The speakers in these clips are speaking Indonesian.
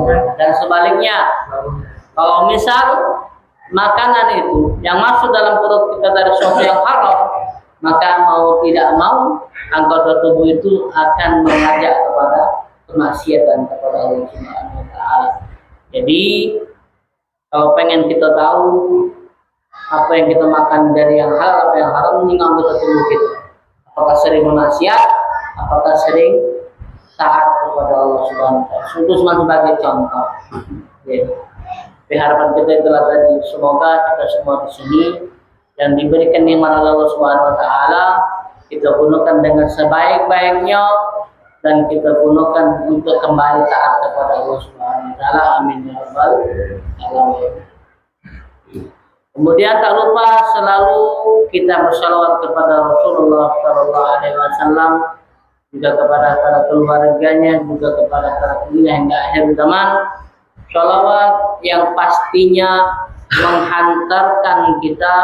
Dan sebaliknya, kalau misal makanan itu yang masuk dalam perut kita dari sesuatu yang haram, maka mau tidak mau anggota tubuh itu akan mengajak kepada kemaksiatan kepada Allah Subhanahu wa taala. Jadi kalau pengen kita tahu apa yang kita makan dari yang halal, apa yang haram, ini anggota tubuh kita. Apakah sering bermaksiat, apakah sering taat kepada Allah Subhanahu wa taala. Untuk sebagai contoh. Ya. Harapan kita itulah tadi, semoga kita semua di sini yang diberikan nikmat Allah Subhanahu wa taala kita gunakan dengan sebaik-baiknya dan kita gunakan untuk kembali taat kepada Allah Subhanahu wa taala. Amin ya rabbal alamin. Kemudian tak lupa selalu kita bersalawat kepada Rasulullah sallallahu alaihi wasallam, juga kepada para keluarganya, juga kepada para pengingat hingga akhir zaman. Salawat yang pastinya menghantarkan kita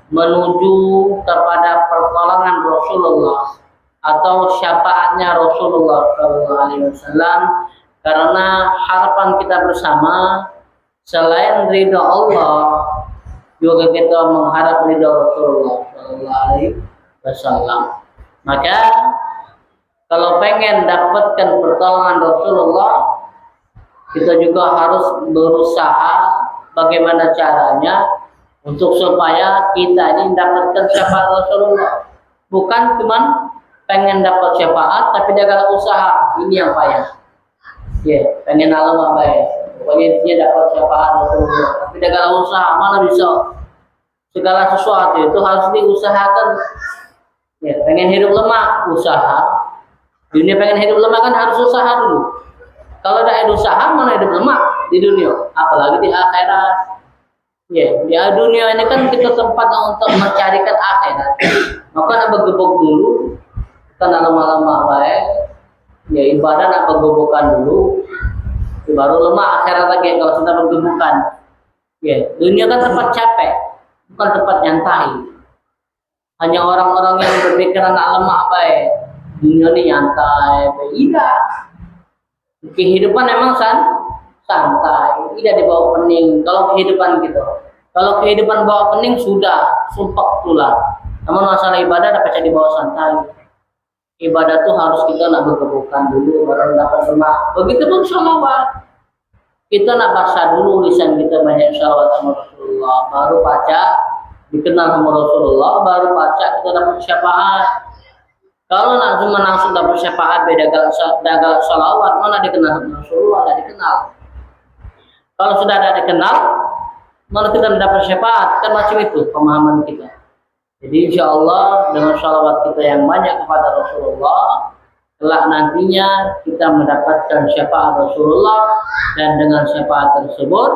menuju kepada pertolongan Rasulullah atau syafaatnya Rasulullah SAW, karena harapan kita bersama selain ridha Allah juga kita mengharap ridha Rasulullah SAW. Maka kalau pengen dapatkan pertolongan Rasulullah, kita juga harus berusaha bagaimana caranya untuk supaya kita ini mendapatkan syafaat Rasulullah. Bukan cuma pengen dapat syafaat, tapi jaga usaha. Ini yang payah. Pengen alam apa ya? Pokoknya dia dapat syafaat Rasulullah, tapi jaga usaha. Mana bisa? Segala sesuatu itu harus diusahakan. Pengen hidup lemah, usaha. Dunia pengen hidup lemah kan harus usaha dulu. Kalau ada usaha, mana hidup lemak di dunia, apalagi di akhirat. Di dunia ini kan kita tempat untuk mencarikan akhirat. Maka nak bergebuk dulu, kan lama-lama baik. Ibadah nak bergebukan dulu, baru lemak akhirat lagi kalau sudah bergebukan. Dunia kan tempat capek, bukan tempat nyantai. Hanya orang-orang yang berpikiran nak lemak baik, dunia ini nyantai, tidak. Kehidupan memang santai, tidak dibawa pening. Kalau kehidupan gitu, kalau kehidupan bawa pening sudah sumpah tulang. Namun masalah ibadah dapat jadi bawa santai. Ibadah tuh harus kita nak berkebukan dulu baru dapat semangat. Begitu pun sholawat, kita nak baca dulu lisan kita banyak sholawat sama Rasulullah, baru baca dikenal sama Rasulullah, baru baca kita dapat syafaat. Kalau nak cuma langsung dapat syafaat beda gagal salawat, mana dikenal Rasulullah, tidak dikenal. Kalau sudah ada dikenal, mana kita mendapat syafaat, kan macam itu pemahaman kita. Jadi insya Allah dengan salawat kita yang banyak kepada Rasulullah, kelak nantinya kita mendapatkan syafaat Rasulullah, dan dengan syafaat tersebut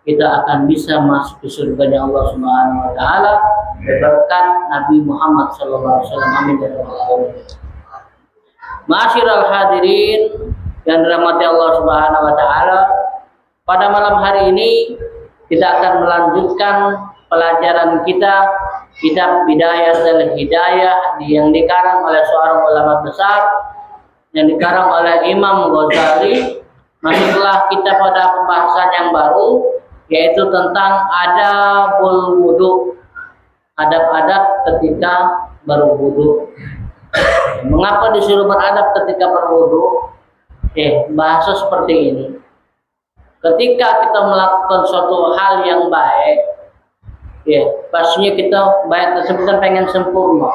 kita akan bisa masuk ke surganya Allah Subhanahu wa taala berkat Nabi Muhammad sallallahu alaihi wasallam. Amin ya rabbal alamin. Ma'asyiral hadirin yang dirahmati Allah Subhanahu wa taala, pada malam hari ini kita akan melanjutkan pelajaran kita kitab Bidayatul Hidayah yang dikarang oleh seorang ulama besar, yang dikarang oleh Imam Ghazali. Masuklah kita pada pembahasan yang baru, yaitu tentang adabul wudu, adab-adab ketika berwudu. Mengapa disuruh beradab ketika berwudu? Bahasa seperti ini. Ketika kita melakukan suatu hal yang baik, pastinya kita baik tersebut kan pengen sempurna.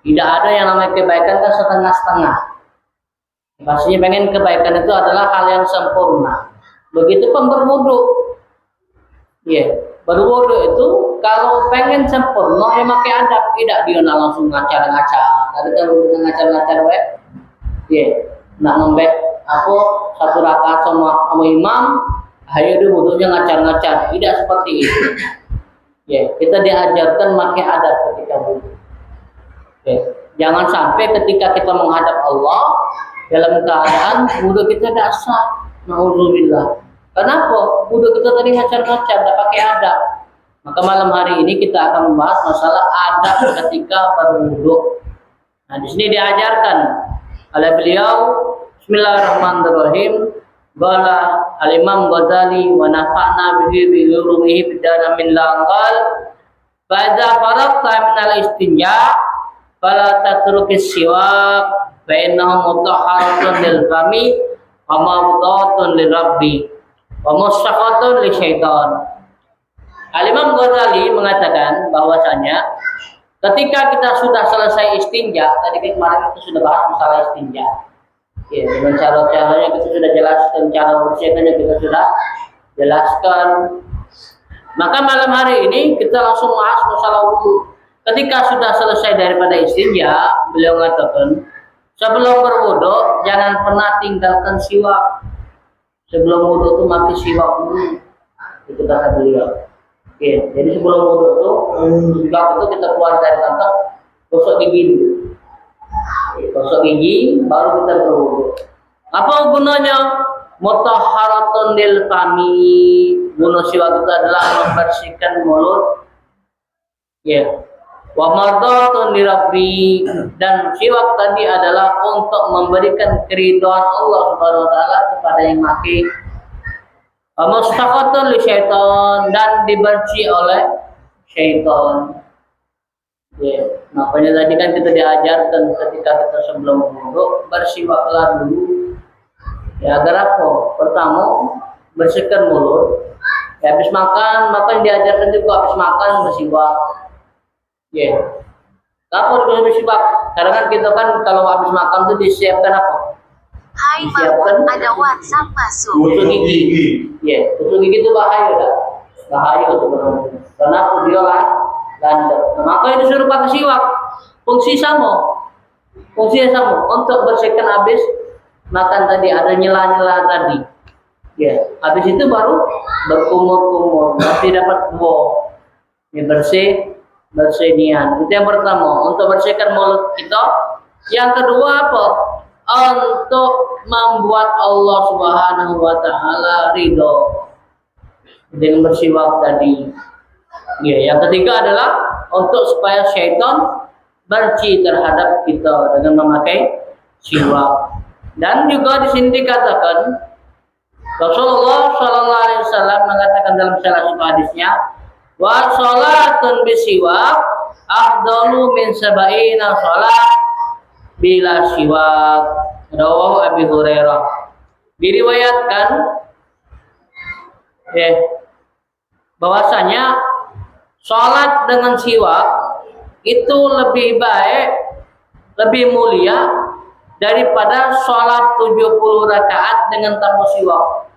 Tidak ada yang namanya kebaikan kan setengah-setengah. Pastinya pengen kebaikan itu adalah hal yang sempurna. Begitu pun berwudu. Berwudu itu kalau pengen sempurna ya pakai adab, tidak dia langsung ngacar-ngacar. Tadi kan ngacar-ngacar nak ngembek aku satu rakaat sama imam, ayo dia wudunya ngacar-ngacar. Tidak seperti itu. Kita diajarkan pakai adab ketika wudu. Jangan sampai ketika kita menghadap Allah dalam keadaan wudu kita tidak sah. Nauzubillah. Kenapa? Wudu kita tadi ngacar-ngacar, tidak pakai adab. Maka malam hari ini kita akan membahas masalah adab ketika berwudu. Nah, di sini diajarkan oleh beliau, Bismillahirrahmanirrahim, Qala al-Imam Ghazali wa nafa'na bihi bi ulumihi bidana min laqal fa idza faragta min al-istinja fala tatrukis siwak fa innahu mutahharatun lil fami wa mawdatun lil rabbi wa mustaqatun li syaitan. Al-Imam Ghazali mengatakan bahwasanya ketika kita sudah selesai istinja, tadi kemarin kita sudah bahas masalah istinja. Ya, dengan cara-caranya kita sudah jelaskan, cara bersihkannya kita sudah jelaskan. Maka malam hari ini kita langsung bahas masalah wudu. Ketika sudah selesai daripada istinja, beliau mengatakan, sebelum berwudu jangan pernah tinggalkan siwak. Sebelum wudu itu mati siwak dulu. Itu kata beliau. Oke, jadi sebelum wudu itu, siwak itu kita keluar dari kantong, gosok gigi dulu. Gosok gigi baru kita berwudu. Apa gunanya? Mutahharatun lil fami. Guna siwak itu adalah membersihkan mulut. Ya. Wa mardatun li rabbi, dan siwak tadi adalah untuk memberikan keridhaan Allah Subhanahu wa taala kepada yang maki. Wa mustaqatun li syaitan, dan dibenci oleh syaitan. Ya, makanya tadi kan kita diajarkan ketika kita sebelum wudu bersiwaklah dulu. Ya, agar apa? Pertama, bersihkan mulut. Ya, habis makan diajarkan juga habis makan bersiwak. Ya. Apa harus bersiwak? Karena kan kita kan kalau habis makan tuh disiapkan apa? Hai Mahmud, ada WhatsApp masuk. Tusuk gigi. Ya, tusuk gigi itu bahaya dah. Bahaya tuh. Karena dia lah landep. Nah, maka disuruh pakai siwak. Fungsinya sama untuk bersihkan habis makan tadi, ada nyela-nyela tadi. Ya, habis itu baru berkumur-kumur, nanti dapat buah. Ya, bersih niat. Itu yang pertama, untuk bersihkan mulut kita. Yang kedua apa? Untuk membuat Allah Subhanahu wa taala ridho dengan bersiwak tadi. Ya, yang ketiga adalah untuk supaya syaitan benci terhadap kita dengan memakai siwak. Dan juga di sini dikatakan Rasulullah Shallallahu Alaihi Wasallam mengatakan dalam salah satu hadisnya, wa sholatun bisiwak afdalu min sab'ina sholat bila siwak. Rawahu Abi Hurairah. Diriwayatkan bahwasanya sholat dengan siwak itu lebih baik, lebih mulia daripada sholat 70 rakaat dengan tanpa siwak.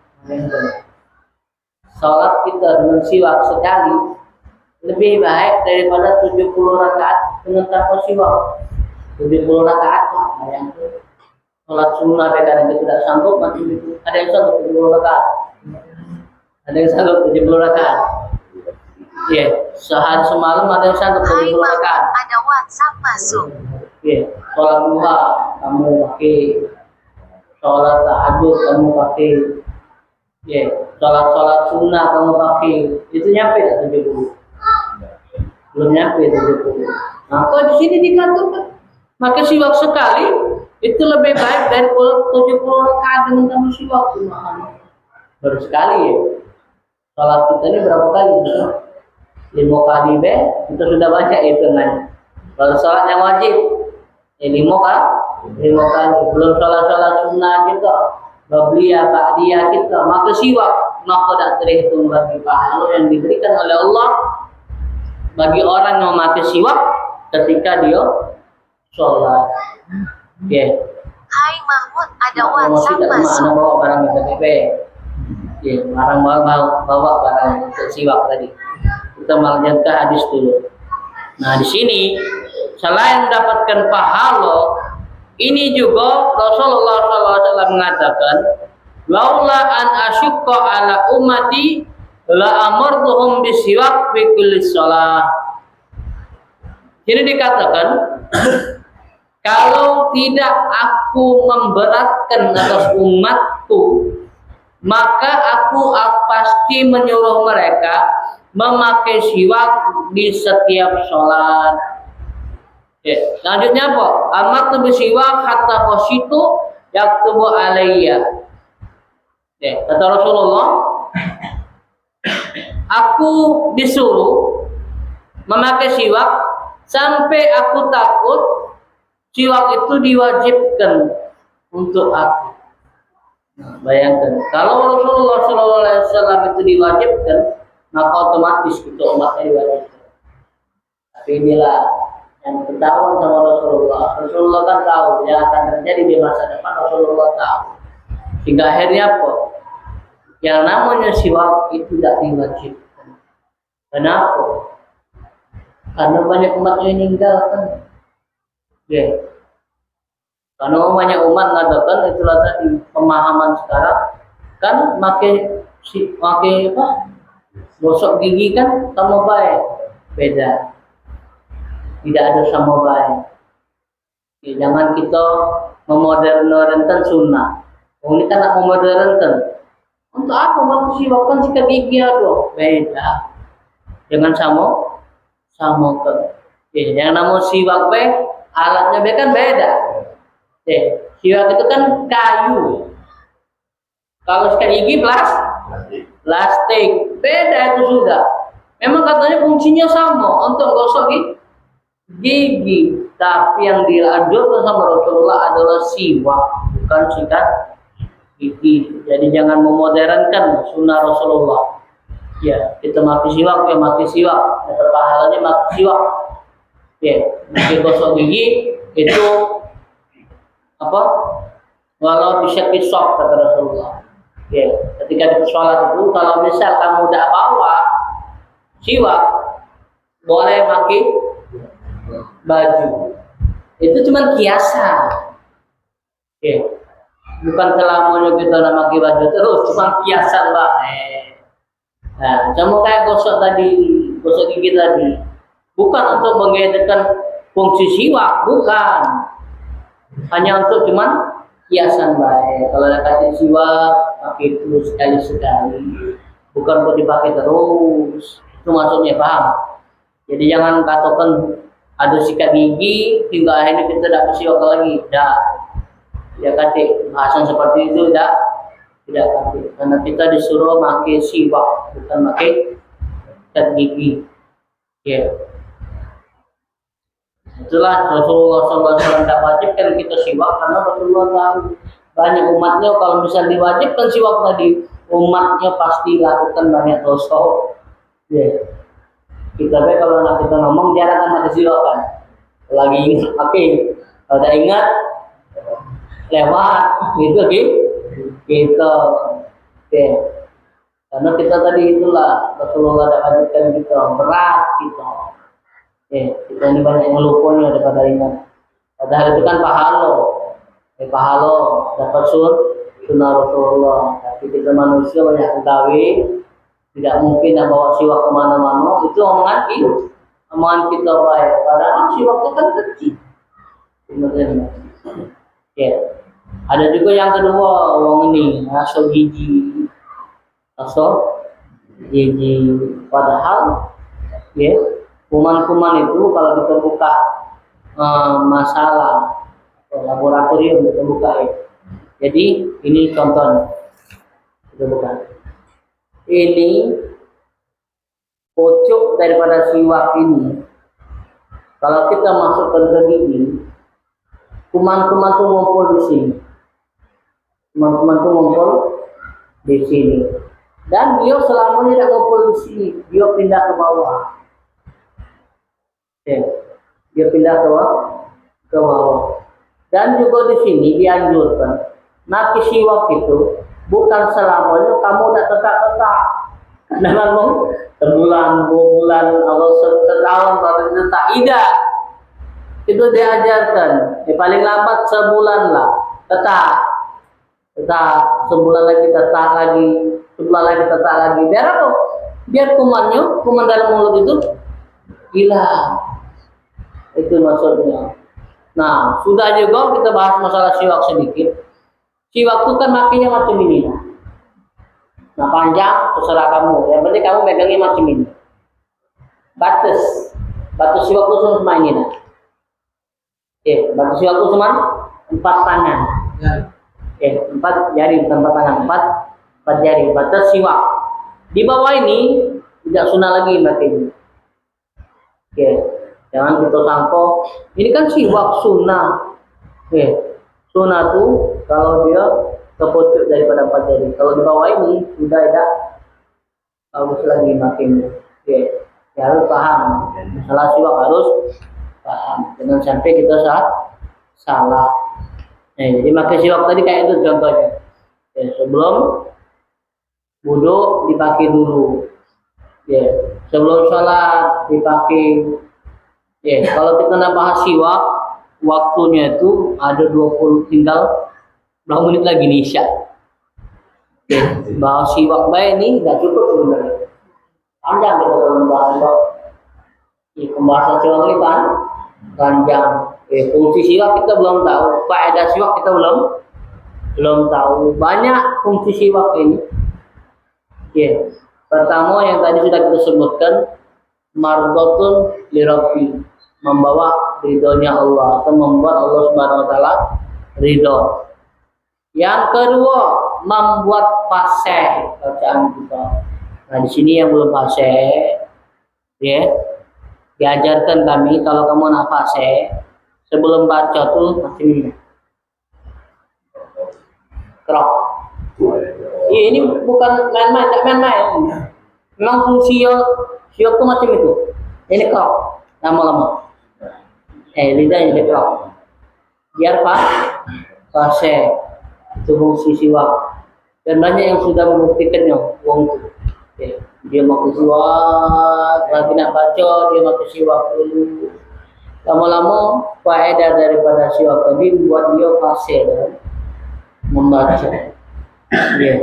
Sholat kita dengan siwak sekali lebih baik daripada 70 rakaat dengan tanpa siwak. 70 rakaat Pak, bayangkan. Sholat sunnah kadang kita tidak sanggup, ada yang sanggup 70 rakaat. Ada yang sanggup 70 rakaat. Ya, sehari semalam ada yang sanggup 70 rakaat. Ada WhatsApp masuk. Ya, sholat duha kamu pakai, sholat tahajud kamu pakai, ya, sholat sunnah kamu pakai, itu nyampe tak 70? Belum nyampe 70. Nah, kalau di sini dikatakan maka siwak sekali itu lebih baik dari 70 rakaat dengan kamu siwak. Baru sekali ya. Sholat kita ini berapa kali? 5 kali kita sudah baca hitungannya. Kalau sholat yang wajib 5 kali. Belum sholat sunnah kita, babliyah, ba'diyah kita, maka siwak maka tidak terhitung bagi pahala yang diberikan oleh Allah bagi orang yang memakai siwak ketika dia sholat. Ya. Hai Mahmud, ada WhatsApp masuk. Anak bawa barang KTP. Ya, bawa barang untuk siwak tadi. Kita melanjutkan hadis dulu. Nah, di sini selain mendapatkan pahala, ini juga Rasulullah SAW mengatakan, laula an asyqa ala ummati la amartuhum bisiwak fi kulli shalah. Jadi dikatakan, kalau tidak aku memberatkan atas umatku, maka aku pasti menyuruh mereka memakai siwak di setiap sholat. Ya, selanjutnya apa? Amat tu bersiwak hatta qasitu yaktubu alayya. Ya, kata Rasulullah, aku disuruh memakai siwak sampai aku takut siwak itu diwajibkan untuk aku. Nah, bayangkan kalau Rasulullah SAW itu diwajibkan, maka otomatis kita umatnya diwajibkan. Tapi inilah yang ketahuan sama Rasulullah. Rasulullah kan tahu yang akan terjadi di masa depan. Rasulullah tahu. Hingga akhirnya apa? Yang namanya siwak itu tidak diwajibkan. Kenapa? Karena banyak umat yang meninggalkan. Ya. Karena banyak umat mengatakan itulah tadi pemahaman sekarang kan pakai apa? Gosok gigi kan sama baik. Beda. Tidak ada sama baik. Ya, jangan kita memodernkan sunnah. Ini kan nak memodernkan. Untuk apa waktu siwak kan sikat gigi aduh beda. Jangan samakan. Ya, yang namanya siwak alatnya kan beda. Ya, siwak itu kan kayu. Kalau sikat gigi plastik. Beda itu sudah. Memang katanya fungsinya sama untuk gosok gigi. Tapi yang dianjurkan sama Rasulullah adalah siwak, bukan sikat gigi. Jadi jangan memodernkan sunnah Rasulullah. Ya, kita mati siwak, ya mati siwak. Ada pahalanya mati siwak. Ya, mati gosok gigi itu apa? Walau bisa kisah kata Rasulullah. Ya, ketika kita sholat itu, kalau misal kamu tidak bawa siwak, boleh pakai baju. Itu cuma kiasan. Ya. Bukan selamanya kita nak pakai baju terus, cuma kiasan baik. Nah, sama kayak gosok gigi tadi. Bukan untuk menggantikan fungsi siwak, bukan. Hanya untuk cuman kiasan baik. Kalau ada kasih siwak, pakai itu sekali-sekali. Bukan untuk dipakai terus. Itu maksudnya, paham? Jadi jangan katakan ada sikat gigi hingga akhirnya kita tidak bersiwak lagi. Tidak. Ya kata bahasan seperti itu tidak kata. Karena kita disuruh pakai siwak, bukan pakai sikat gigi. Ya. Itulah Rasulullah SAW tidak wajibkan kita siwak karena Rasulullah tahu banyak umatnya kalau bisa diwajibkan siwak tadi, umatnya pasti lakukan banyak dosa. Ya. Kita kalau nak kita ngomong jarang kan ada silakan. Lagi ingat, oke. Kalau tak ingat lewat gitu kita. Oke. Karena kita tadi itulah Rasulullah ada wajibkan kita berat kita. Oke, kita ini banyak yang lupanya daripada ingat. Padahal itu kan pahala. Pahala dapat sunnah Rasulullah. Tapi kita manusia banyak ketahui. Tidak mungkin nak bawa siwak kemana-mana. Itu omongan kita baik. Padahal siwak itu kan kecil. Ya. Ada juga yang kedua, orang ini rasa gigi. Padahal, ya, kuman-kuman itu kalau kita buka masalah laboratorium kita buka ya. Jadi ini contohnya. Kita buka. Ini pojok daripada siwak ini kalau kita masukkan ke gigi, kuman-kuman itu ngumpul di sini. Kuman-kuman itu ngumpul di sini. Dan dia selamanya tidak ngumpul di sini, dia pindah ke bawah. Oke. Dia pindah ke bawah. Dan juga di sini dianjurkan pakai siwak itu bukan selamanya kamu udah tetap. Karena memang sebulan, 2 bulan, atau setahun baru tetap. Tidak. Itu diajarkan. Paling lambat sebulan lah. Tetap. Sebulan lagi tetap lagi. Sebulan lagi tetap lagi. Biar apa? Biar kuman dalam mulut itu hilang. Itu maksudnya. Nah, sudah juga kita bahas masalah siwak sedikit. Siwak itu kan makinya macam ini. Nah, panjang terserah kamu. Yang penting kamu megangnya macam ini. Batas siwak itu cuma ini. Nah. Oke, batas siwak itu cuma 4 tangan. Oke, 4 jari bukan 4 tangan. 4 jari, batas siwak. Di bawah ini tidak sunnah lagi makin. Oke, jangan kita sangko. Ini kan siwak sunnah. Oke, sunnah tuh kalau dia kepucuk daripada 4 jari. Kalau di bawah ini sudah tidak bagus lagi makin. Oke, ya harus paham. Masalah siwak harus paham. Jangan sampai kita salah. Jadi pakai siwak tadi kayak itu contohnya. Ya, sebelum wudhu dipakai dulu. Ya, sebelum sholat dipakai. Ya, kalau kita nak bahas siwak, waktunya itu ada 20, tinggal berapa menit lagi nih Isya. Ya, bahas siwak baik ini nggak cukup sebenarnya. Panjang kita kalau membahas siwak. Ya, pembahasan siwak ini panjang. Fungsi siwak kita belum tahu, faedah siwak kita belum tahu. Banyak fungsi siwak ini. Ya, pertama yang tadi sudah kita sebutkan, mardotun lirabbi, membawa ridhonya Allah atau membuat Allah Subhanahu wa taala ridho. Yang kedua, membuat fasih bacaan kita. Nah, di sini yang belum fasih, ya, diajarkan kami kalau kamu nak fasih, sebelum baca tuh macam ini. Krok. Ya, ini bukan main-main, tidak main-main. Memang fungsi siok tuh macam itu. Ini krok, lama-lama. Lidah ini krok. Biar fasih. Itu fungsi siwak. Dan banyak yang sudah membuktikannya. Dia pakai siwak, lagi nak baca dia pakai siwak dulu. Lama-lama faedah daripada siwak tadi membuat dia fasih dalam membaca. Ya.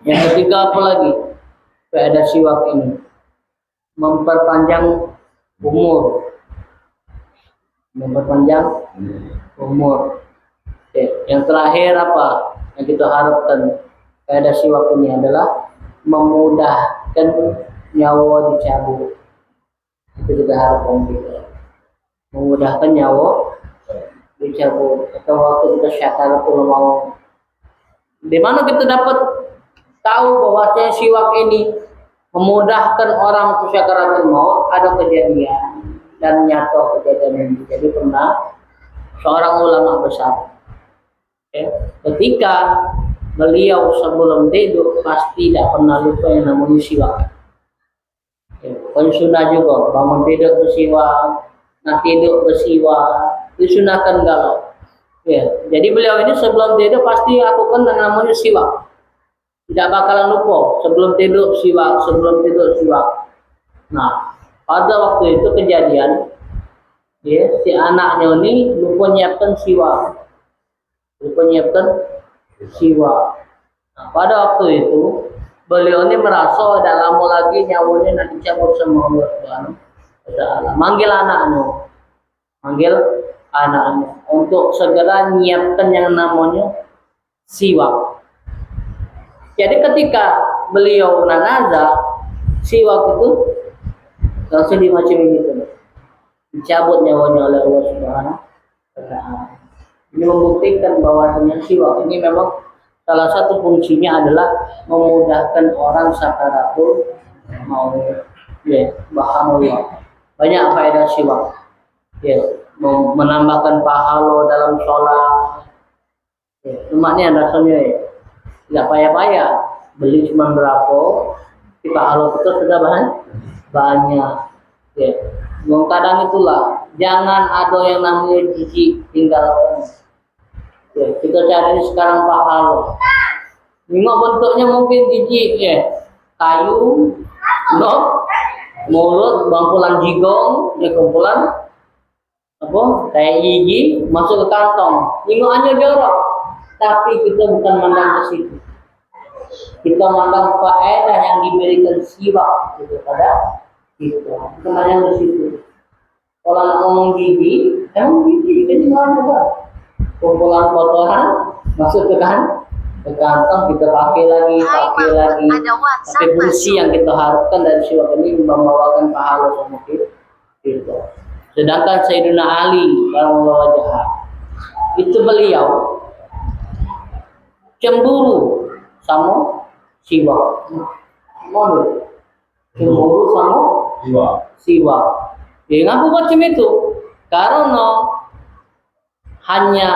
Yang ketiga apa lagi? Faedah siwak ini memperpanjang umur. Oke. Yang terakhir apa yang kita harapkan faedah siwak ini adalah memudahkan nyawa dicabut. Itu kita harapkan kita. Memudahkan nyawa dicabut. Atau waktu kita syakar kalau mau. Di mana kita dapat tahu bahwa siwak ini memudahkan orang untuk syakaratul maut? Ada kejadian dan nyata kejadian ini. Jadi pernah seorang ulama besar, ketika beliau sebelum tidur pasti tidak pernah lupa yang namanya siwak. Pokoknya sunnah juga bangun tidur bersiwak, nak tidur bersiwak, disunahkan galau. Ya, jadi beliau ini sebelum tidur pasti lakukan yang namanya siwak. Tidak bakalan lupa sebelum tidur siwak. Nah, pada waktu itu kejadian, ya, si anaknya ini lupa nyiapkan siwak. Nah, pada waktu itu beliau ini merasa tidak lama lagi nyawanya nak dicabut sama Allah Subhanahu wa taala. Manggil anaknya untuk segera nyiapkan yang namanya siwak. Jadi ketika beliau nanaza, siwak itu langsung dimacam itu, dicabut nyawanya oleh Allah Subhanahu wa taala. Ini membuktikan bahwasanya siwak ini memang salah satu fungsinya adalah memudahkan orang sakaratul maut. Ya, bahamullah. Banyak faedah siwak. Ya, menambahkan pahala dalam sholat. Ya, cuma ini rasanya ya, tidak payah-payah. Beli cuma berapa, di pahala kita sudah banyak. Ya, kadang itulah, jangan ada yang namanya jijik tinggalkan. Ya, kita cari sekarang pahala. Nengok bentuknya mungkin jijik ya, kayu, mulut, bangkulan jigong, ya kumpulan kayak gigi masuk ke kantong. Nengoknya jorok, tapi kita bukan mandang ke situ. Kita mandang faedah yang diberikan siwak kepada kita. Kita mandang ke situ. Kalau nak ngomong gigi, emang gigi kan juga kumpulan kotoran masuk ke kantong, kita pakai lagi. Tapi fungsi yang kita harapkan dari siwak ini membawakan pahala sama kita. Sedangkan Sayyidina Ali karamallahu wajhah itu beliau cemburu sama siwak. Mau cemburu sama siwak. Ya ngaku macam itu karena hanya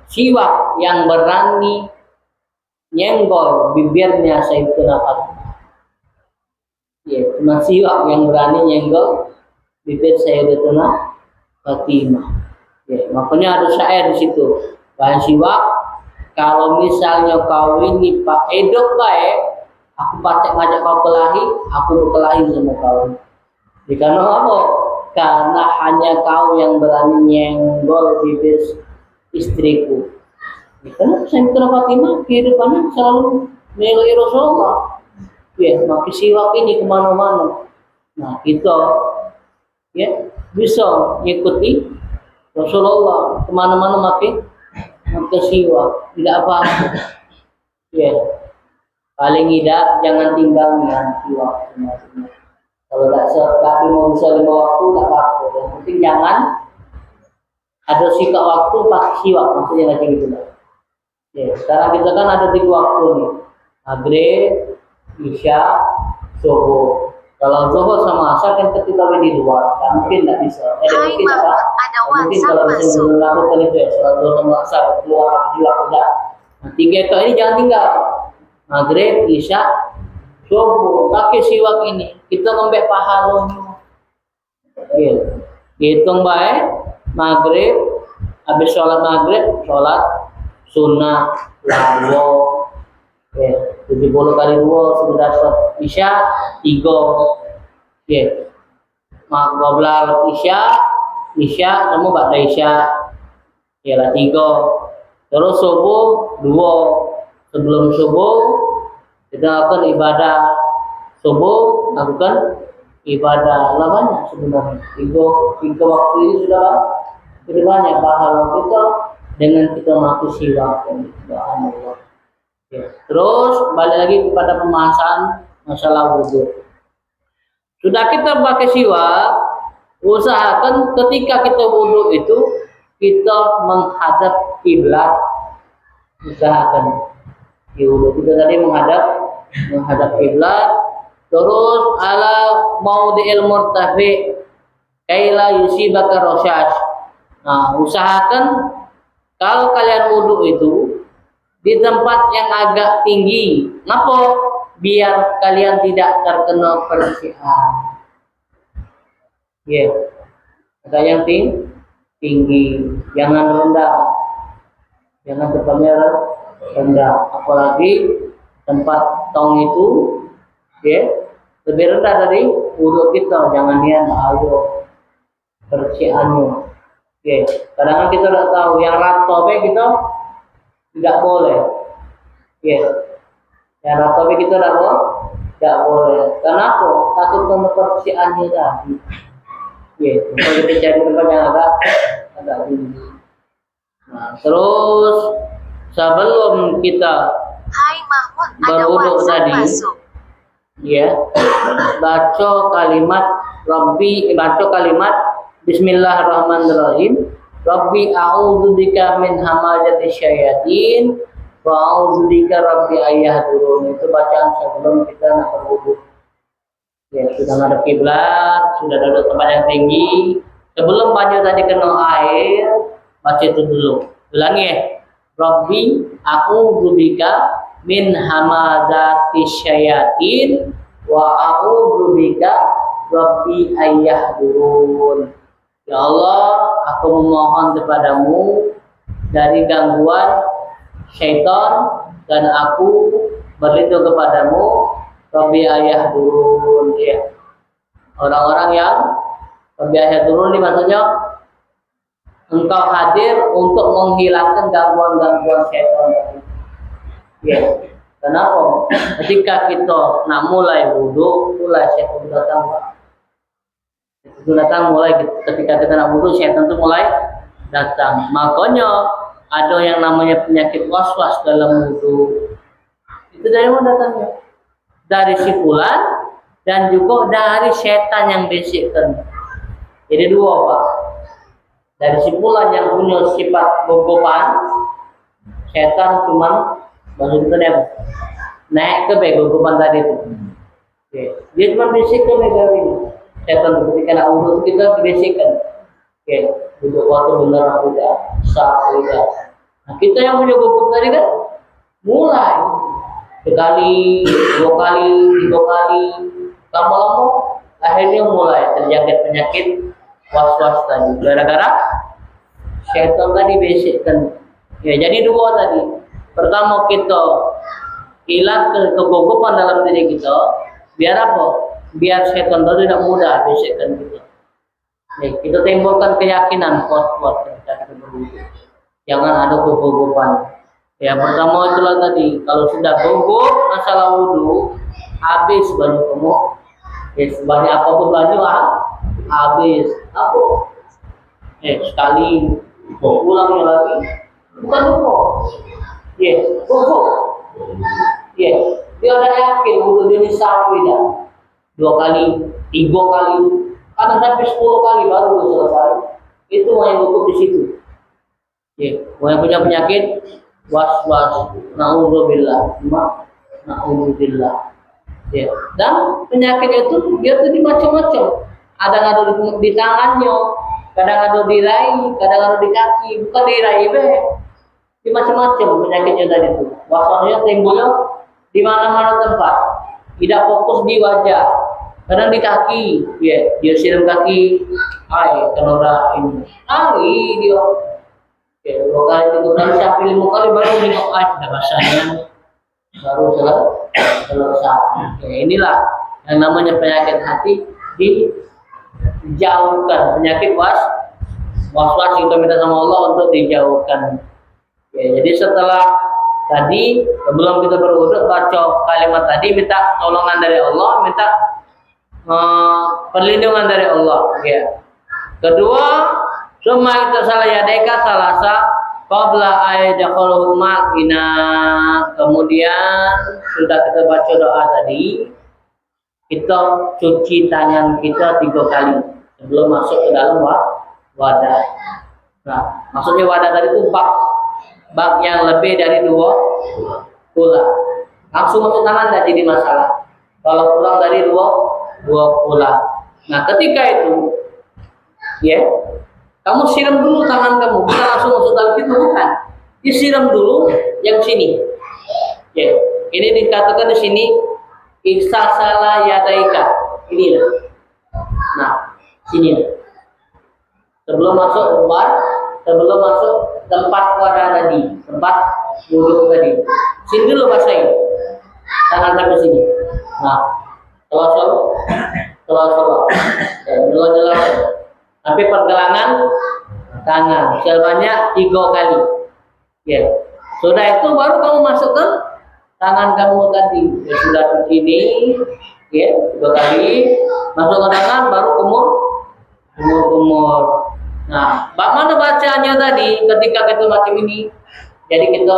siwak yang berani nyenggol bibirnya Sayyidina Fatimah. Ya, cuma siwak yang berani nyenggol bibir Sayyidina Fatimah. Ya, makanya ada syair di situ. Bahan siwak, kalau misalnya kau ini Pak Edok baik, aku patek ngajak kau kelahi, aku berkelahi sama kau. Jadi karena apa? Karena hanya kau yang berani nyenggol bibir istriku. Karena Sayyidina Fatimah kehidupannya selalu menilai Rasulullah. Ya, maka siwak ini kemana-mana. Nah, kita ya bisa mengikuti Rasulullah kemana-mana maka siwak, tidak apa-apa. Ya, paling tidak jangan tinggalkan siwak. Kalau tapi mau bisa 5 waktu tidak apa-apa. Yang penting jangan ada sikap waktu pakai siwak, maksudnya macam gitu lah. Ya, sekarang kita kan ada 3 waktu nih, maghrib, isya, subuh. Kalau zuhur sama asar kan ketika di luar, kan mungkin tidak bisa. Hai Mungkin Mahmud, apa? ada Mungkin WhatsApp kalau bisa masuk. melakukan itu ya, sholat zuhur sama asar keluar siwak udah. Nah, 3 itu ini jangan tinggal. Maghrib, isya, subuh, pakai siwak ini. Kita ngombe pahalanya. Gitu. Hitung baik, maghrib, habis sholat maghrib, sholat sunnah, lawo. 70 kali 2 sudah dapat isya 3. Ya. Qabla isya kamu ba'da isya. Ialah 3. Terus subuh 2. Sebelum subuh kita lakukan ibadah subuh, lakukan ibadah banyak sebenarnya. 3 waktu ini sudah banyak pahala kita dengan kita mati siwak Allah. Ya. Terus balik lagi kepada pembahasan masalah wudhu. Sudah kita pakai siwak, usahakan ketika kita wudhu itu kita menghadap kiblat. Usahakan di wudhu kita tadi menghadap kiblat. Terus ala maudhi'il murtafi kaila yusibaka rasyash. Nah, usahakan kalau kalian wudhu itu di tempat yang agak tinggi. Kenapa? Biar kalian tidak terkena percikan. Ya, ada yang tinggi, jangan rendah, jangan tempatnya rendah. Apalagi tempat tong itu, ya, lebih rendah dari wudhu kita. Jangan dia ayo percikannya. Ya, kadang-kadang kita tidak tahu yang rata kita tidak boleh. Ya. Yang rata kita tidak boleh. Kenapa? Takut kena percikannya tadi. Ya, kalau kita cari tempat yang agak tinggi. Nah, terus sebelum kita Hai Mahmud, ada berwudu WhatsApp tadi, masuk. ya, baca kalimat Bismillahirrahmanirrahim. Rabbi a'udzubika min hamazati syayatin wa a'udzubika rabbi ayyahdurun. Itu bacaan sebelum kita nak berwudu. Ya, sudah ngadep kiblat, sudah duduk tempat yang tinggi. Sebelum baju tadi kena air, baca itu dulu. Ulangi ya. Rabbi a'udzubika min hamazati syayatin wa a'udzubika rabbi ayyahdurun. Ya Allah, aku memohon kepadamu dari gangguan syaitan dan aku berlindung kepadamu Rabbi ayyahdurun. Ya. Orang-orang yang Rabbi ayyahdurun ini maksudnya engkau hadir untuk menghilangkan gangguan-gangguan syaitan. Ya. Kenapa? Ketika kita nak mulai wudu, mulai syaitan datang. Itu datang mulai ketika kita nak wudu, syaitan itu mulai datang. Makanya ada yang namanya penyakit waswas dalam wudu. Itu dari mana datangnya? Dari si fulan dan juga dari setan yang bisikkan. Jadi 2 Pak. Dari si fulan yang punya sifat gogopan, setan cuman maksudnya naik ke gugupan tadi itu. Oke. Dia cuma bisikkan ini. Setan ketika nak urut kita bisikkan. Oke, duduk waktu benar udah, sah udah. Nah, kita yang punya gugup tadi kan mulai sekali, 2 kali, 3 kali, lama-lama akhirnya mulai terjangkit penyakit was-was tadi. Gara-gara setan tadi bisikkan. Ya, jadi 2 tadi. Pertama kita hilang kegugupan dalam diri kita, biar apa? Biar setan itu tidak mudah bisikkan kita. Kita timbulkan keyakinan kuat-kuat ketika kita berwudu. Jangan ada kegugupan. Ya, pertama itulah tadi, kalau sudah gugup masalah wudu, habis baju kamu. Ya, sebanyak apapun baju habis. Apa? Sekali ulangnya lagi. Bukan gugup. Gugup. Dia udah yakin wudu dia sapi dah. 2 kali, 3 kali, kadang sampai 10 kali baru selesai. Itu yang gugup di situ. Yang punya penyakit was-was, naudzubillah, naudzubillah. Dan penyakit itu dia tuh macam-macam. Ada di tangannya, kadang ada di raih, kadang ada di kaki, bukan di raih di macam-macam penyakitnya tadi itu. Was-wasnya timbulnya di mana-mana tempat. Tidak fokus di wajah, kadang di kaki, dia siram kaki, kena ini, dia, 2 kali, 3 kali, sampai 5 kali baru nengok ada rasanya, baru selesai. Inilah yang namanya penyakit hati dijauhkan, penyakit was-was kita minta sama Allah untuk dijauhkan. Jadi setelah tadi sebelum kita berwudu baca kalimat tadi, minta tolongan dari Allah, minta perlindungan dari Allah. Kedua, summa kita salah yadaika salasa qabla ayyadkhulu ma'ina. Kemudian sudah kita baca doa tadi, kita cuci tangan kita 3 kali sebelum masuk ke dalam wadah. Nah, maksudnya wadah tadi itu bak yang lebih dari 2 pula. Langsung masuk tangan tidak jadi masalah. Kalau kurang dari 2 pula. Nah, ketika itu, kamu siram dulu tangan kamu, bukan langsung masuk dalam itu, bukan. Disiram dulu yang sini. Ini dikatakan di sini iksasala yadaika. Ini. Nah, sini. Sebelum masuk tempat wadah tadi, tempat wudhu tadi. Sini dulu basahin tangan sampai sini. Nah, telah jelas. Tapi pergelangan tangan sebanyak 3 kali. Sudah itu baru kamu masukkan tangan kamu tadi. Sudah di sini, 3 kali masukkan tangan, baru kumur. Nah, bagaimana bacanya tadi ketika kita macam ini? Jadi kita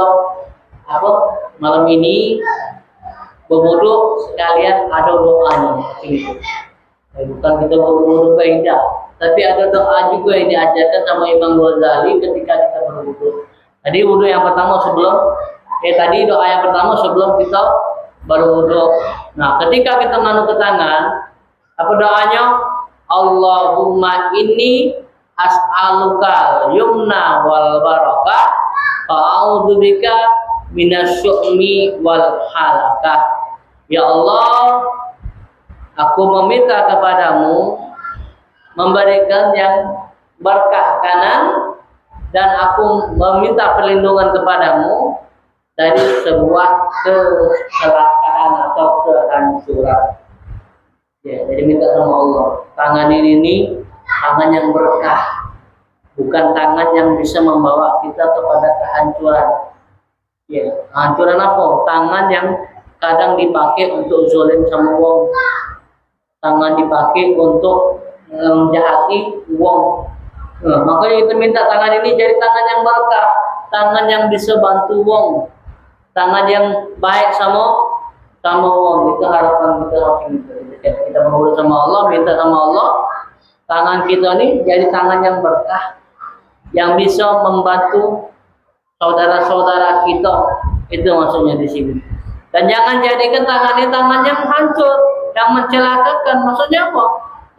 malam ini berwudu sekalian ada doanya. Bukan kita berwudu kaidah, tapi ada doa juga yang diajarkan sama Imam Ghazali ketika kita berwudu. Tadi wudu yang pertama doa yang pertama sebelum kita berwudu. Nah, ketika kita mengangkat tangan, apa doanya? Allahumma inni as'aluka yumna wal barakah wa a'udzubika minasyu'mi wal halakah. Ya Allah, aku meminta kepadamu memberikan yang berkah kanan, dan aku meminta perlindungan kepadamu dari sebuah kecelakaan atau kehancuran. Jadi minta sama Allah, tangan ini tangan yang berkah, bukan tangan yang bisa membawa kita kepada kehancuran. Kehancuran apa? Tangan yang kadang dipakai untuk zolim sama wong, tangan dipakai untuk menjahati wong. Makanya kita minta tangan ini jadi tangan yang berkah, tangan yang bisa bantu wong, tangan yang baik sama wong. Itu harapan kita. Kita berdoa sama Allah, minta sama Allah, tangan kita ini jadi tangan yang berkah, yang bisa membantu saudara-saudara kita. Itu maksudnya di sini. Dan jangan jadikan tangan ini tangan yang hancur, yang mencelakakan. Maksudnya apa?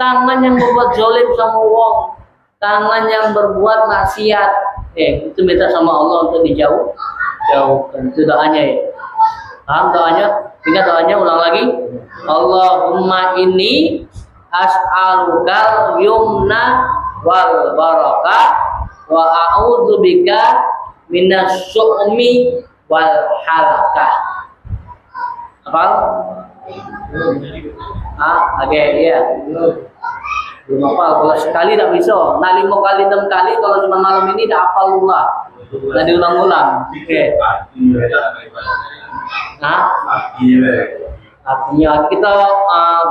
Tangan yang berbuat zalim sama wong, tangan yang berbuat maksiat. Itu minta sama Allah untuk jauhkan. Itu doanya ya. Paham doanya? Ingat doanya, ulang lagi. Allahumma inni as'alukal yumna wal barakah wa a'udzubika minas syu'mi wal halakah. Apa? Oke, iya. Belum hafal. Kalau sekali tak bisa. Nah 5 kali 6 kali. Kalau cuma malam ini dah hafal pula. Dan diulang-ulang. Oke. Artinya kita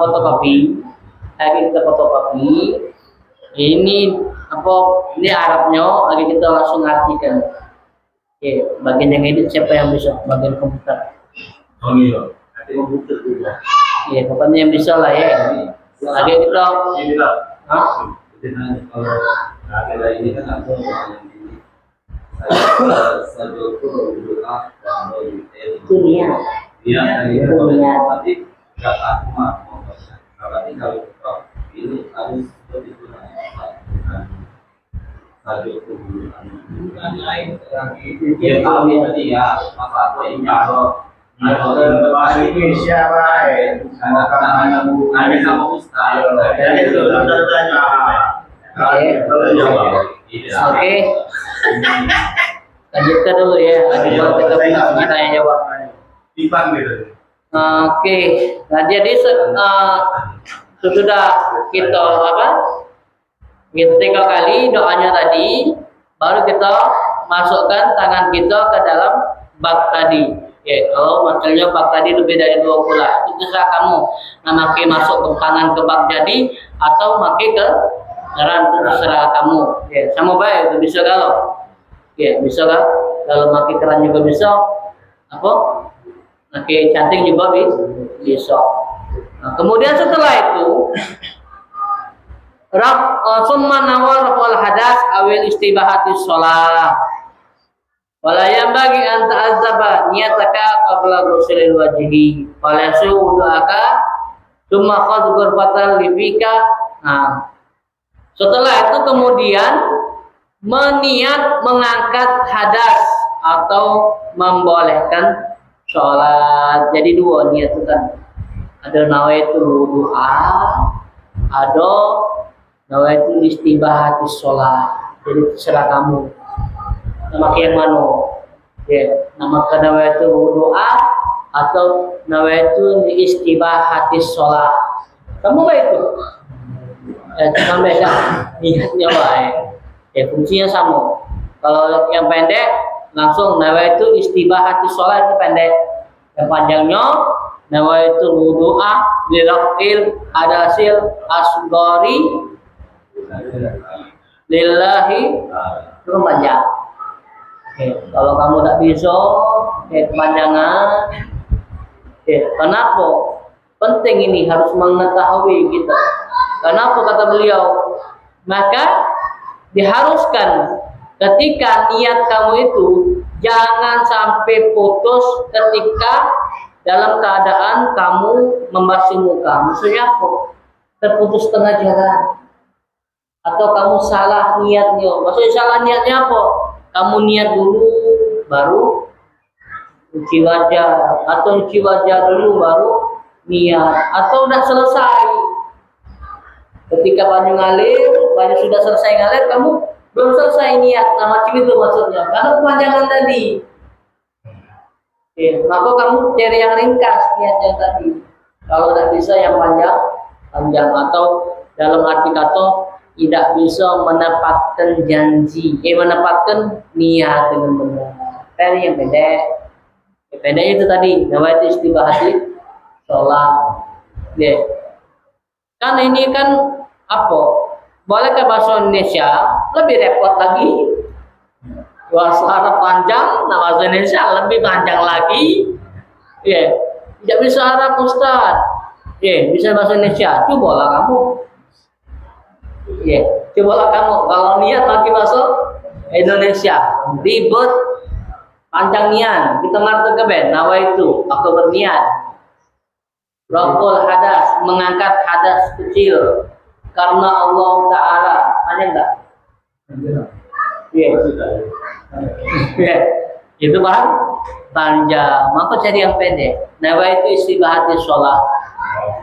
fotokopi. Kita fotokopi. Ini apa? Ini Arabnya. Lagi kita langsung artikan. Oke. Bagian yang edit siapa yang bisa? Bagian komputer. Oh iya. Komputer juga. Iya, pokoknya yang bisa lah ya. Lagi kita. Kalau ada ini kan ada yang ini. Itu niat. Iya, Itu niat. tapi nggak aku mah mau baca. Tapi kalau ini harus seperti itu saja hubungan lain. Ya kalau tadi ya, masa aku ini kalau bahasa Indonesia baik. Karena ada sama Ustaz. Jadi itu tanya. Oke. Lanjutkan dulu ya. Lanjutkan kita punya tanya jawab. Timbang gitu. Oke. Nah jadi sesudah kita apa? Kita 3 kali doanya tadi, baru kita masukkan tangan kita ke dalam bak tadi. Ya, kalau maksudnya bak tadi lebih dari 2 pula, itu terserah kamu. Nah, makai masuk ke tangan ke bak jadi atau makai ke keran, itu terserah kamu. Ya, sama baik itu bisa kalau. Ya, bisa kan? Kalau makai keran juga bisa. Apa? Makai canting juga bisa. Nah, kemudian setelah itu summa nawar wal hadas awil istibahatis shalah. Wala yang bagi anta azaba niataka qabla ghuslil wajhi. Wala su'udaka summa khadh ghurfatan lifika. Nah, setelah itu kemudian meniat mengangkat hadas atau membolehkan sholat. Jadi 2 niat itu kan. Ada nawaitul doa, ada nawaitul istibahatis sholat. Jadi terserah kamu. Nama yang mana? Ya, nama nawaitul doa atau nawaitul istibahatis sholat. Kamu baik itu? Cuma beda niatnya baik. Ya fungsinya sama. Kalau yang pendek langsung nawaitul istibahatis sholat itu pendek. Yang panjangnya nawaitul wudu'a lirafil hadasil asgori lillahi itu panjang. Kalau kamu tak bisa kepanjangan, kenapa? Penting ini harus mengetahui kita. Kenapa kata beliau? Maka diharuskan ketika niat kamu itu jangan sampai putus ketika dalam keadaan kamu membasuh muka. Maksudnya apa? Terputus tengah jalan. Atau kamu salah niatnya. Maksudnya salah niatnya apa? Kamu niat dulu baru cuci wajah, atau cuci wajah dulu baru niat, atau udah selesai ketika baju ngalir, baju sudah selesai ngalir, kamu belum selesai niat. Nah macam itu maksudnya karena kepanjangan tadi. Maka kamu cari yang ringkas niatnya tadi. Kalau tidak bisa yang panjang atau dalam arti kata tidak bisa menepatkan janji, menepatkan niat dengan benar. Dari yang pendek, pendeknya itu tadi, nawaitu istibahati sholat. Ya. Kan ini kan apa? Boleh ke bahasa Indonesia lebih repot lagi. Bahasa Arab panjang, nah bahasa Indonesia lebih panjang lagi. Ya, tidak bisa Arab Ustaz. Ya, bisa bahasa Indonesia. Cobalah kamu. Ya, cobalah kamu kalau niat lagi masuk Indonesia ribet. Panjang niat, kita ngerti ke ben, nawaitu, aku berniat. Raful hadas, mengangkat hadas kecil karena Allah Ta'ala. Panjang enggak? Iya. Yeah. Itu panjang. Maka cari yang pendek. Nawaitu istibahati sholat.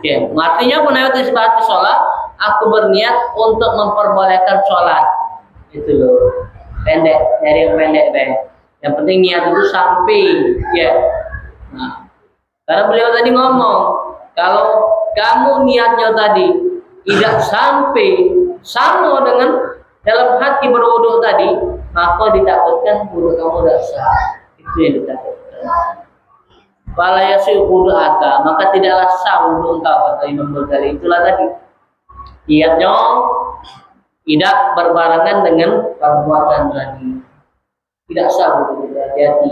Ya, artinya apa nawaitu istibahati sholat? Aku berniat untuk memperbolehkan sholat. Itu loh. Pendek, cari yang pendek, Yang penting niat itu sampai, ya. Nah, karena beliau tadi ngomong, kalau kamu niatnya tadi tidak sampai sama dengan dalam hati berwudu tadi, maka ditakutkan wudu kamu tidak sah. Itu yang ditakutkan. Wala yasih wudu aka, maka tidaklah sah wudu engkau, kata Imam Ghazali. Itulah tadi. Niatnya tidak berbarengan dengan perbuatan tadi. Tidak sah wudu kita, hati-hati.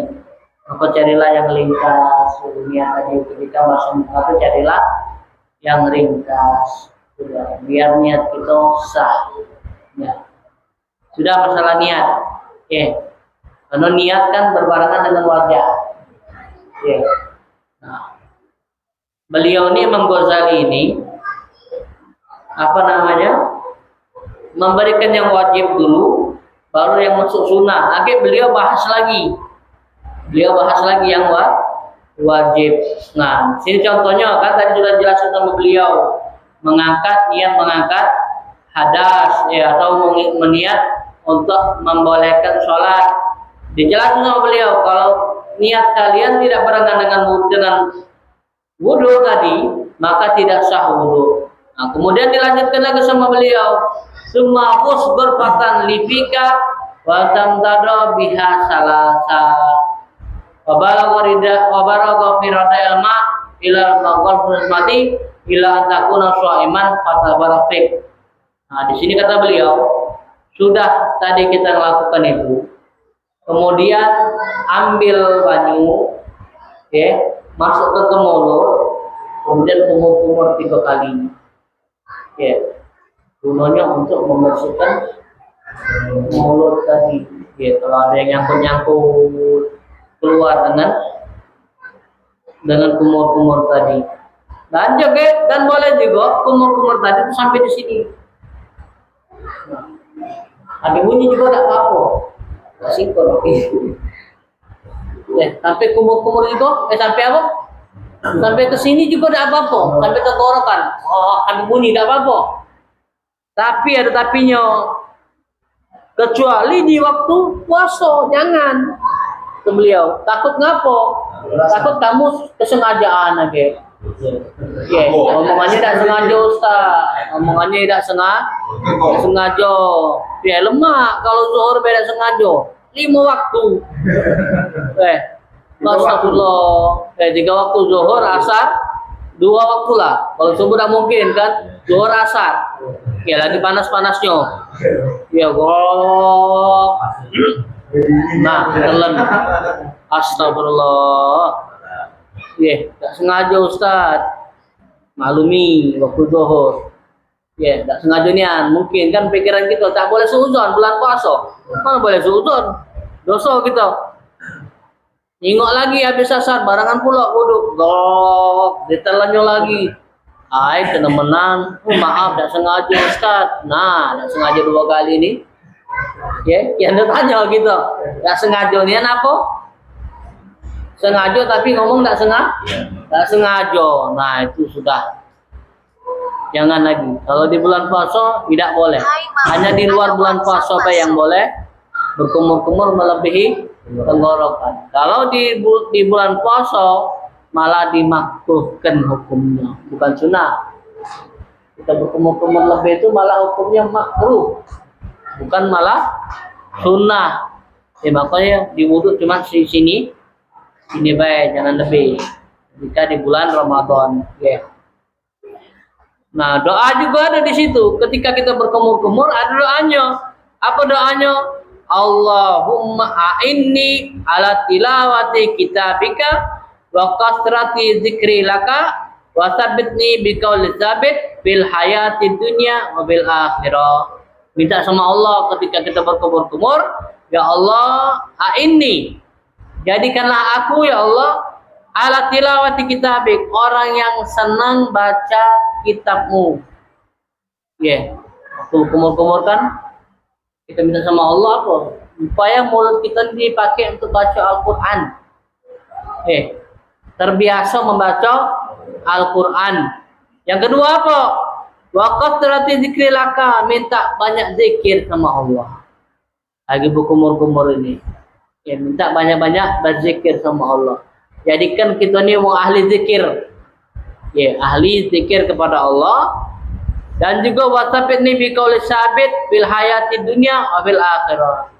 Maka carilah yang ringkas. Niat tadi ketika masuk muka itu carilah yang ringkas. Sudah, biar niat kita sah. Ya. Sudah masalah niat. Karena niat kan berbarengan dengan wajah. Nah, beliau ini Imam Ghazali ini memberikan yang wajib dulu, baru yang masuk sunnah. Akhirnya beliau bahas lagi yang wajib. Nah, sini contohnya kan tadi sudah jelaskan sama beliau niat mengangkat hadas, ya, atau meniat untuk membolehkan sholat. Dijelaskan sama beliau kalau niat kalian tidak barengan dengan wudu tadi, maka tidak sah wudu. Nah, kemudian dilanjutkan lagi sama beliau, summa usbur fatan lifika wa tamtada biha salasa wa balagha fi rada'il ma ila maqal mati ila takuna shaiman fatabarafik. Nah, di sini kata beliau, sudah tadi kita melakukan itu, kemudian ambil banyu, masuk ke mulut, kemudian kumur-kumur 3 kali. Gunanya untuk membersihkan mulut tadi. Kalau ada yang nyangkut keluar dengan kumur-kumur tadi. Dan boleh juga kumur-kumur tadi itu sampai di sini. Ada bunyi juga tidak apa-apa. Sinkron. Sampai kumur-kumur juga, sampai apa? Sampai ke sini juga tidak apa-apa. Sampai tenggorokan. Ada bunyi tidak apa-apa. Tapi ada tapinya. Kecuali di waktu puasa, jangan. Ke beliau, takut ngapo? Takut kamu kesengajaan aja. Omongannya tidak sengaja, Ustaz. Omongannya tidak sengaja. Lemak kalau zuhur beda sengaja. 5 waktu. Astagfirullah. 3 waktu zuhur, asar, 2 waktu lah. Kalau subuh tidak mungkin kan, zuhur asar. Lagi panas-panasnya. Nah, telan. Astagfirullah. Tak sengaja, Ustaz. Maklumi waktu zuhur. Tak sengaja nian. Mungkin kan pikiran kita tak boleh seuzon bulan puasa. Mana boleh seuzon? Dosa kita. Ingok lagi habis asar barangan pula wudu. Ditelannya lagi. Kena menang. Maaf tak sengaja, Ustaz. Nah, tak sengaja 2 kali ini. Yang tanya gitu. Tak sengaja nian apa? Sengaja tapi ngomong tak sengaja. Nah, itu sudah. Jangan lagi. Kalau di bulan puasa tidak boleh. Hanya di luar bulan puasa yang boleh berkumur-kumur melebihi tenggorokan. Kalau di bulan puasa malah dimakruhkan hukumnya, bukan sunnah. Kita berkumur-kumur lebih itu malah hukumnya makruh, bukan malah sunnah. Makanya di wudu cuma di sini baik, jangan lebih. Jika di bulan Ramadan, Nah, doa juga ada di situ. Ketika kita berkumur-kumur ada doanya. Apa doanya? Allahumma a'inni ala tilawati kitabika wa kasrati dzikri laka wa tsabbitni biqauli tsabit fil hayati dunya wa bil akhirah. Minta sama Allah ketika kita berkumur-kumur, ya Allah, a'inni, Jadikanlah aku ya Allah ala tilawati kitabik, orang yang senang baca kitabmu. Ya, waktu kumur-kumur kan kita minta sama Allah apa? Supaya mulut kita dipakai untuk baca Al-Quran. Terbiasa membaca Al-Quran. Yang kedua apa? Wa kathrati dzikrilaka, minta banyak zikir sama Allah. Lagi berkumur-kumur ini. Ya, minta banyak-banyak berzikir sama Allah. Jadikan kita ni orang ahli zikir. Ya, ahli zikir kepada Allah. Dan juga wasabit ni biqauli sabit bil hayati dunya wa bil akhirah.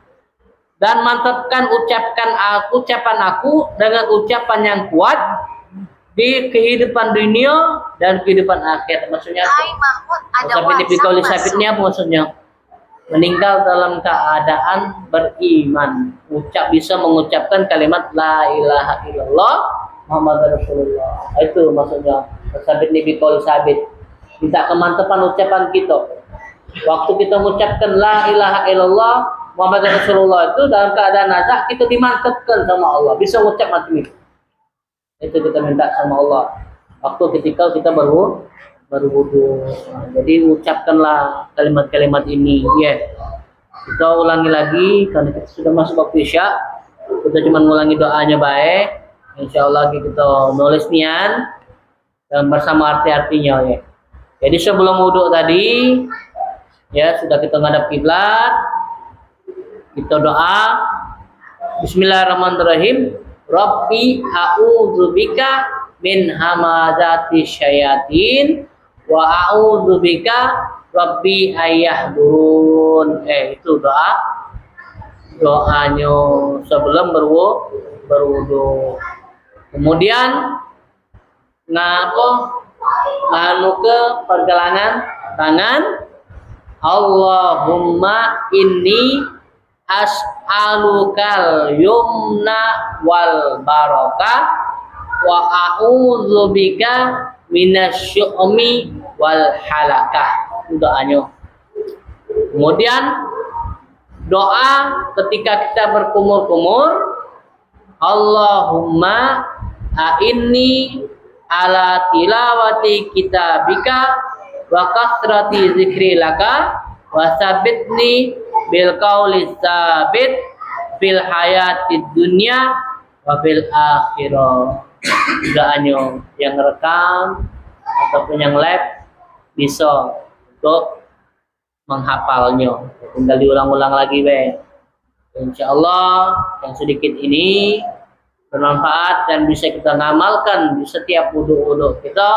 Dan mantapkan ucapan aku dengan ucapan yang kuat di kehidupan dunia dan kehidupan akhir. Maksudnya Hai Mahmud, ada wasabit ni biqauli WhatsApp sabit masuk. ni apa maksudnya? Meninggal dalam keadaan beriman, bisa mengucapkan kalimat la ilaha illallah Muhammad Rasulullah. Itu maksudnya sabit ni biqauli sabit. Minta kemantapan ucapan kita. Waktu kita mengucapkan la ilaha illallah Muhammad Rasulullah itu dalam keadaan nazak, kita dimantapkan sama Allah, bisa mengucap macam itu. Itu kita minta sama Allah. Waktu ketika kita berwudu. Jadi ucapkanlah kalimat-kalimat ini. Ya. Kita ulangi lagi karena kita sudah masuk waktu Isya. Kita cuma ulangi doanya baik. Insyaallah kita nulis nian dan bersama arti-artinya ya. Jadi sebelum wudu tadi ya sudah kita ngadap kiblat. Kita doa Bismillahirrahmanirrahim. Rabbi a'udzubika min hamazati syayatin wa a'udzubika Rabbi ayyahdurun. Itu doanya sebelum berwudu. Kemudian nganu ke pergelangan tangan. Allahumma inni as'alukal yumna wal barakah wa a'udzubika minasyu'mi wal halakah. Itu doanya. Kemudian doa ketika kita berkumur-kumur, Allahumma a'inni ala tilawati kitabika wa kasrati zikri laka wa sabitni bil qauli sabit fil hayatid dunya wa fil akhirah. Doanya yang rekam ataupun yang live bisa untuk menghafalnya. Tinggal diulang-ulang lagi insyaallah yang sedikit ini bermanfaat dan bisa kita ngamalkan di setiap wudu-wudu kita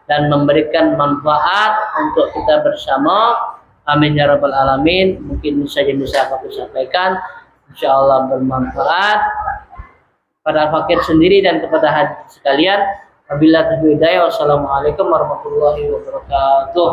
dan memberikan manfaat untuk kita bersama. Amin ya rabbal alamin. Mungkin saja bisa aku sampaikan, insyaallah bermanfaat pada fakir sendiri dan kepada hadirin sekalian. Wabillahi taufiq hidayah. Wassalamualaikum warahmatullahi wabarakatuh.